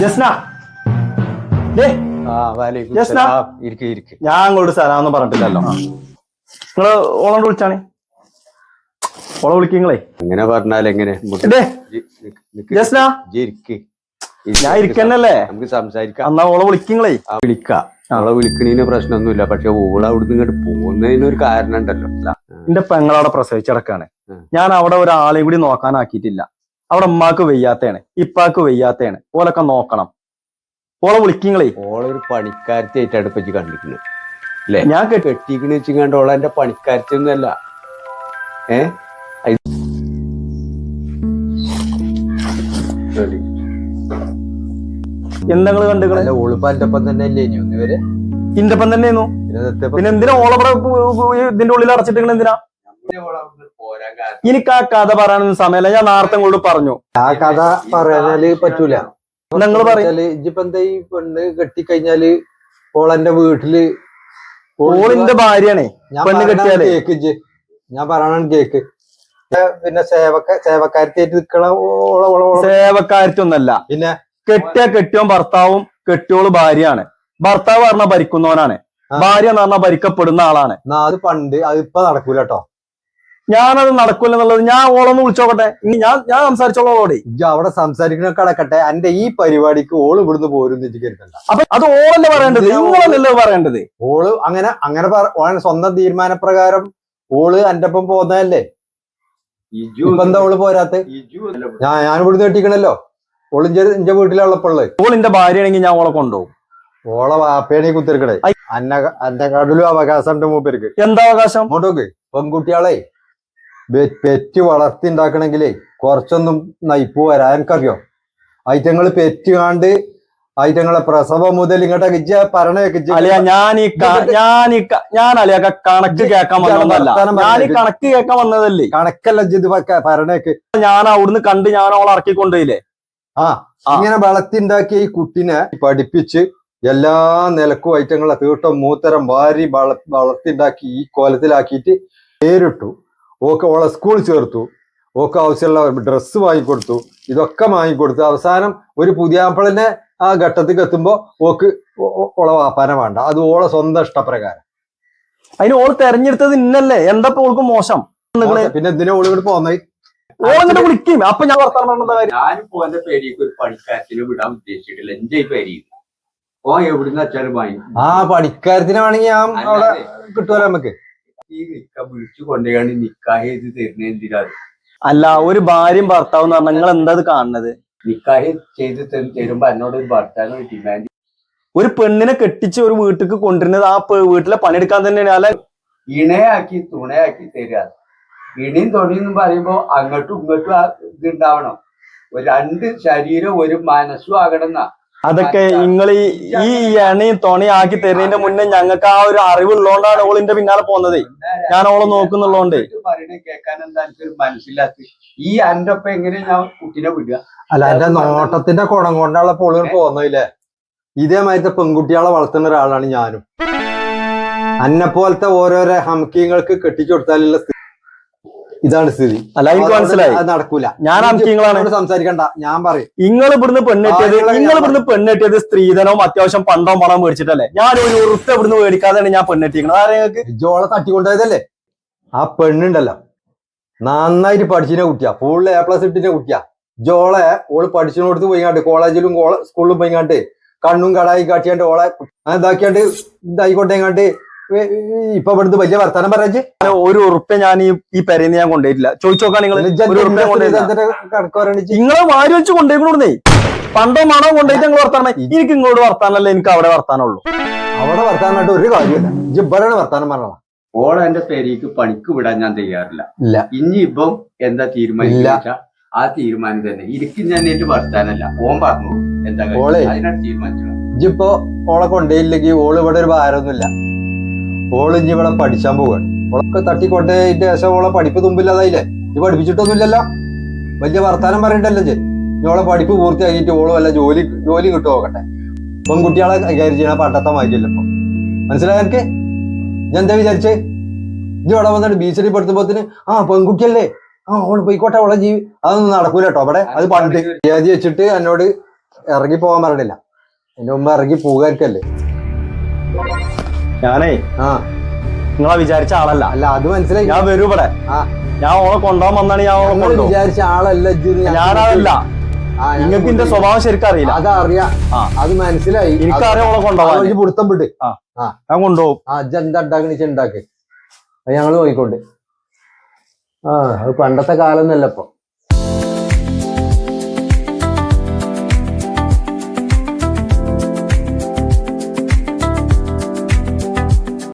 ജസ്ന ഞാൻ അങ്ങോട്ട് സലാമൊന്നും പറഞ്ഞിട്ടില്ലല്ലോ. നിങ്ങള് ഓളോണ്ട് വിളിച്ചാണ്. ഓളെ വിളിക്കങ്ങളെ എങ്ങനെ പറഞ്ഞാൽ എങ്ങനെ ജസ്ന ഞാൻ ഇരിക്കന്നല്ലേ, നമുക്ക് സംസാരിക്കാം. എന്നാ ഓളെ വിളിക്കങ്ങളെ. വിളിക്കാം, ഓളെ വിളിക്കണീന് പ്രശ്നമൊന്നുമില്ല. പക്ഷെ ഓള അവിടുന്ന് ഇങ്ങോട്ട് പോകുന്നതിനൊരു കാരണം ഉണ്ടല്ലോ. എന്റെ പെങ്ങളവിടെ പ്രസവിച്ചടക്കാണ്. ഞാൻ അവിടെ ഒരാളെയും കൂടി നോക്കാനാക്കിയിട്ടില്ല. അവിടെ ഉമ്മാക്ക് വെയ്യാത്തയാണ്, ഇപ്പാക്ക് വെയ്യാത്തയാണ്. ഓലൊക്കെ നോക്കണം. ഓളെ വിളിക്കങ്ങളെ. ഓളൊരു പണിക്കാരത്തി ആയിട്ട് അടുപ്പിച്ച് കണ്ടിരിക്കുന്നത് അല്ലെ? ഞാൻ കെട്ടിക്കണ വെച്ച് കണ്ട ഓള എന്റെ പണിക്കാരത്തി ഒന്നുമല്ല. എന്തെങ്കിലും കണ്ടുകളെ. ഓളിപ്പോ എന്റെ ഒപ്പം തന്നെ അല്ലേ ഇനി ഒന്നുവരെ ഇന്റെ ഒപ്പം തന്നെയായിരുന്നു. പിന്നെ എന്തിനാ ഓളവിടെ ഇതിന്റെ ഉള്ളിൽ അടച്ചിട്ട് എന്തിനാ? എനിക്ക് ആ കഥ പറയാനൊന്നും സമയമല്ല. ഞാൻ നേരത്തെ കൂടെ പറഞ്ഞു. ആ കഥ പറയാനാല് പറ്റൂല. നിങ്ങൾ പറയാ ഇജിപ്പോ എന്താ ഈ പെണ്ണ് കെട്ടിക്കഴിഞ്ഞാല് ഓളെന്റെ വീട്ടില് ഓളിന്റെ ഭാര്യയാണേ. പെണ്ണ് കെട്ടിയാലേ കേക്ക് ഞാൻ പറയണ കേക്ക്. പിന്നെ സേവക്കാരത്തിയായിട്ട് നിക്കണ സേവക്കാരത്തൊന്നല്ല. പിന്നെ കെട്ടിയോൻ ഭർത്താവും കെട്ടിയോള് ഭാര്യയാണ്. ഭർത്താവ് പറഞ്ഞാൽ ഭരിക്കുന്നവനാണ്, ഭാര്യ എന്ന് പറഞ്ഞാൽ ഭരിക്കപ്പെടുന്ന ആളാണ്. അത് പണ്ട് അതിപ്പോ നടക്കൂല കേട്ടോ. ഞാനത് നടക്കൂല എന്നുള്ളത്. ഞാൻ ഓളൊന്ന് വിളിച്ചോക്കട്ടെ. ഇനി ഞാൻ സംസാരിച്ചോളൂ ഓളോടെ. അവിടെ സംസാരിക്കണ കടക്കട്ടെ. എന്റെ ഈ പരിപാടിക്ക് ഓള് ഇവിടുന്ന് പോരും കരുതണ്ട. അപ്പൊ അത് ഓളല്ലേ പറയേണ്ടത്, നിങ്ങളല്ലേ പറയേണ്ടത്. ഓള് അങ്ങനെ സ്വന്തം തീരുമാനപ്രകാരം ഓള് എന്റെ ഒപ്പം പോകുന്നതല്ലേ. ഇപ്പൊ എന്താ ഓള് പോരാത്ത? ഞാൻ ഇവിടുന്ന് കെട്ടിക്കണല്ലോ. ഓള് എന്റെ വീട്ടിലുള്ളപ്പോള് ഓളിന്റെ ഭാര്യയാണെങ്കിൽ ഞാൻ ഓളെ കൊണ്ടുപോകും. ഓളെ വാപ്പേണി കുത്തിരിക്കണേ. എന്റെ കടലും അവകാശം ഉണ്ട് മൂപ്പർക്ക്. എന്താ അവകാശം? അങ്ങോട്ടോക്ക് പെൺകുട്ടികളെ പെറ്റ് വളർത്തി ഉണ്ടാക്കണെങ്കിലേ കുറച്ചൊന്നും നയിപ്പ് വരാൻ എനിക്കറിയോ. ഐറ്റങ്ങള് പെറ്റ് കാണ്ട് ഐറ്റങ്ങളെ പ്രസവം മുതൽ ഇങ്ങോട്ടൊക്കെ ഞാൻ അലിയൊക്കെ കണക്ക് കേൾക്കാൻ വന്നതല്ല. ഞാൻ കണക്ക് കേൾക്കാൻ വന്നതല്ലേ. കണക്കല്ല ഇത് പറയണേക്ക്. ഞാൻ അവിടുന്ന് കണ്ട് ഞാൻ അവളെ ഇറക്കി കൊണ്ടുപോയില്ലേ. ഇങ്ങനെ വളർത്തിണ്ടാക്കിയ ഈ കുട്ടിനെ പഠിപ്പിച്ച് എല്ലാ നിലക്കും ഐറ്റങ്ങളെ തീട്ടം മൂത്തരം വാരി വളർത്തിണ്ടാക്കി ഈ കോലത്തിലാക്കിയിട്ട് പേരിട്ടു. ഓളെ സ്കൂളിൽ ചേർത്തു. ഓക്ക് ആവശ്യമുള്ള ഡ്രസ്സ് വാങ്ങിക്കൊടുത്തു. ഇതൊക്കെ വാങ്ങിക്കൊടുത്തു. അവസാനം ഒരു പുതിയാപ്പിളിനെ ആ ഘട്ടത്തിൽ എത്തുമ്പോ ഓളെ വാപ്പാനെ വേണ്ട. അത് ഓളെ സ്വന്തം ഇഷ്ടപ്രകാരം. അതിന് ഓള് തെരഞ്ഞെടുത്തത് ഇന്നല്ലേ. എന്താ ഓൾക്ക് മോശം? പിന്നെ എന്തിനാ ഓള് ഇവിടെ പോന്നേ? ഓളെങ്ങനെ വിളിക്കും. അപ്പൊ ഞാൻ വർത്താനം ഞാനിപ്പോ എന്റെ പേടിക്ക് ഒരു പണിക്കാരത്തിന് വിടാൻ ഉദ്ദേശിച്ചിട്ടില്ല. എന്റെ പേര് ഓ എവിടുന്ന് വെച്ചാലും വാങ്ങി. പണിക്കാരത്തിന് വേണമെങ്കിൽ ഞാൻ അവിടെ കിട്ടുമല്ലോ നമുക്ക്. ഈ വിളിച്ചു കൊണ്ടുപോയി നിക്കാഹ് ചെയ്ത് തരുന്ന എന്തിനാ? അല്ല, ഒരു ഭാര്യയും ഭർത്താവും എന്ന് പറഞ്ഞാൽ നിങ്ങൾ എന്താ കാണുന്നത്? നിക്കാഹ് ചെയ്ത് തരുമ്പോ എന്നോട് ഒരു ഭർത്താവിന് ഡിമാൻഡ്. ഒരു പെണ്ണിനെ കെട്ടിച്ച് ഒരു വീട്ടിലേക്ക് കൊണ്ടുവരുന്നത് ആ വീട്ടിലെ പണിയെടുക്കാൻ തന്നെയാണ്. അല്ല, ഇണയാക്കി തുണയാക്കി തരാ. ഇണിയും തുണിയെന്നും പറയുമ്പോ അങ്ങോട്ടും ഇങ്ങോട്ടും ഇതുണ്ടാവണം. ഒരു രണ്ട് ശരീരം ഒരു മനസ്സും ആകണമെന്നാ. അതൊക്കെ നിങ്ങൾ ഈ എണ്ണയും തുണയും ആക്കി തരുന്നതിന്റെ മുന്നേ ഞങ്ങൾക്ക് ആ ഒരു അറിവുള്ളതുകൊണ്ടാണ് ഓളിന്റെ പിന്നാലെ പോകുന്നത്. ഞാൻ ഓളെ നോക്കുന്നുള്ളതുകൊണ്ട്. പറയണ കേൾക്കാൻ എന്താ എനിക്കൊരു മനസ്സിലാക്കി. ഈ അന്റെ ഒപ്പം എങ്ങനെ ഞാൻ കുട്ടീനെ വിടുക? അല്ല, എന്റെ നോട്ടത്തിന്റെ കുണം കൊണ്ടുള്ള പൊളികൾ പോകുന്നില്ലേ. ഇതേമാതിരത്തെ പെൺകുട്ടികളെ വളർത്തുന്ന ഒരാളാണ് ഞാനും. അന്നെ പോലത്തെ ഓരോരോ ഹംകിങ്ങൾക്ക് കെട്ടിച്ചു കൊടുത്താലുള്ള ഇതാണ് സ്ഥിതി. അല്ല, എനിക്ക് മനസ്സിലായി. അത് നടക്കൂല. ഞാൻ ഹംകിങ്ങളാണ്. സംസാരിക്കണ്ട, ഞാൻ പറയും. നിങ്ങൾ ഇവിടുന്ന് പെണ്ണെട്ടിയത് സ്ത്രീധനവും അത്യാവശ്യം പണ്ടോ പണം മേടിച്ചിട്ടല്ലേ. ഞാൻ ഒരു ഉറുപ്പ് ഇവിടുന്ന് മേടിക്കാതെയാണ് ഞാൻ പെണ്ണെട്ടിക്കുന്നത്. ആരെയൊക്കെ ജോളെ തട്ടിക്കൊണ്ടതല്ലേ. ആ പെണ്ണുണ്ടല്ലോ നന്നായിട്ട് പഠിച്ചിനെ കുട്ടിയാ. ഫുള്ള് A+ ഇട്ടിന്റെ കുട്ടിയാ. ജോളെ ഓള് പഠിച്ചിനോടത്ത് പോയിങ്ങാണ്ട് കോളേജിലും സ്കൂളിലും പോയിങ്ങാണ്ട് കണ്ണും കടായി കാട്ടിയാണ്ട് ഓളെ ഇതാക്കിയാണ്ട് ഇതായിക്കോട്ടെങ്ങാണ്ട് ഇപ്പൊ ഇവിടുന്ന് വലിയ വർത്താനം പറയാ. ഒരു ഉറുപ്പ ഞാൻ ഈ പെരേന്ന് ഞാൻ കൊണ്ടുപോയിട്ടില്ല. ചോദിച്ചോക്കാൻ നിങ്ങളെ വാരി വെച്ച് കൊണ്ടുപോയിക്കൊണ്ടേ. പണ്ടോ മണോ കൊണ്ടുപോയിട്ട് നിങ്ങൾ വർത്താനം. എനിക്ക് ഇങ്ങോട്ട് വർത്താനല്ലേ, എനിക്ക് അവിടെ വർത്താനുള്ളൂ. അവിടെ വർത്താനായിട്ട് ഒരു കാര്യമില്ല. ജിബ്ബറാണ് വർത്താനം പറഞ്ഞ. ഓളെ എന്റെ പേരേക്ക് പണിക്ക് വിടാൻ ഞാൻ തയ്യാറില്ല. ഇനി ഇപ്പം എന്താ തീരുമാനിച്ച ആ തീരുമാനം തന്നെ. ഇരിക്കും ഞാൻ എന്റെ വർത്താനല്ല. ഓൻ പറഞ്ഞു എന്താ അതിനാണ് തീരുമാനിച്ചത്. ഇജിപ്പോ ഓളെ കൊണ്ടേയില്ലെങ്കിൽ ഓള് ഇവിടെ ഒരു ഭാരമൊന്നുമില്ല. ഓള് ഇനി ഇവിടെ പഠിച്ചാൻ പോവാണ്. ഓളൊക്കെ തട്ടിക്കൊണ്ടേന്റെ ശേഷം ഓളെ പഠിപ്പ് തുമ്പില്ലാതായില്ലേ. ഇത് പഠിപ്പിച്ചിട്ടൊന്നുമില്ലല്ലോ. വലിയ വർത്താനം പറയണ്ടല്ലോ. ഓളെ പഠിപ്പ് പൂർത്തിയാക്കിയിട്ട് ഓള് വല്ല ജോലി കിട്ടു നോക്കട്ടെ. പെൺകുട്ടികളെ കൈകാര്യം ചെയ്യണ പണ്ടത്തെ മാറ്റിയല്ലോ ഇപ്പൊ. മനസ്സിലായ എനിക്ക്? ഞാൻ എന്താ വിചാരിച്ചേ? ഇനി ഇവിടെ വന്നിട്ട് ഭീഷണിപ്പെടുത്തുമ്പോത്തിന് പെൺകുട്ടിയല്ലേ, ഓള് പോയിക്കോട്ടെ, ഓളെ അതൊന്നും നടക്കൂല കേട്ടോ. അവിടെ അത് പണ്ട് ഏതി വെച്ചിട്ട് എന്നോട് ഇറങ്ങി പോകാൻ പറഞ്ഞില്ല. എന്റെ മുമ്പ് ഇറങ്ങി പോകായിരിക്കല്ലേ. ഞാനേ നിങ്ങളെ വിചാരിച്ച ആളല്ല. അല്ല അത് മനസ്സിലായി. ഞാൻ വരൂ ഇവിടെ. ഞാൻ ഓളെ കൊണ്ടുപോകാൻ വന്നാണ് ഞാൻ ഓളെ കൊണ്ടുപോകും. വിചാരിച്ച ആളല്ല ഞാനതല്ല. നിങ്ങൾക്ക് എന്റെ സ്വഭാവം ശരിക്കും അറിയില്ല. അതറിയാം, അത് മനസ്സിലായി. എനിക്കറിയാം ഓളെ കൊണ്ടുപോകാൻ. പിടുത്തം വിട്ട് ഞാൻ കൊണ്ടുപോകും. എന്താ ഉണ്ടാക്കണ ഉണ്ടാക്ക്. അത് ഞങ്ങള് നോക്കിക്കൊണ്ട്. അത് പണ്ടത്തെ കാലം എന്നല്ല ഇപ്പൊ.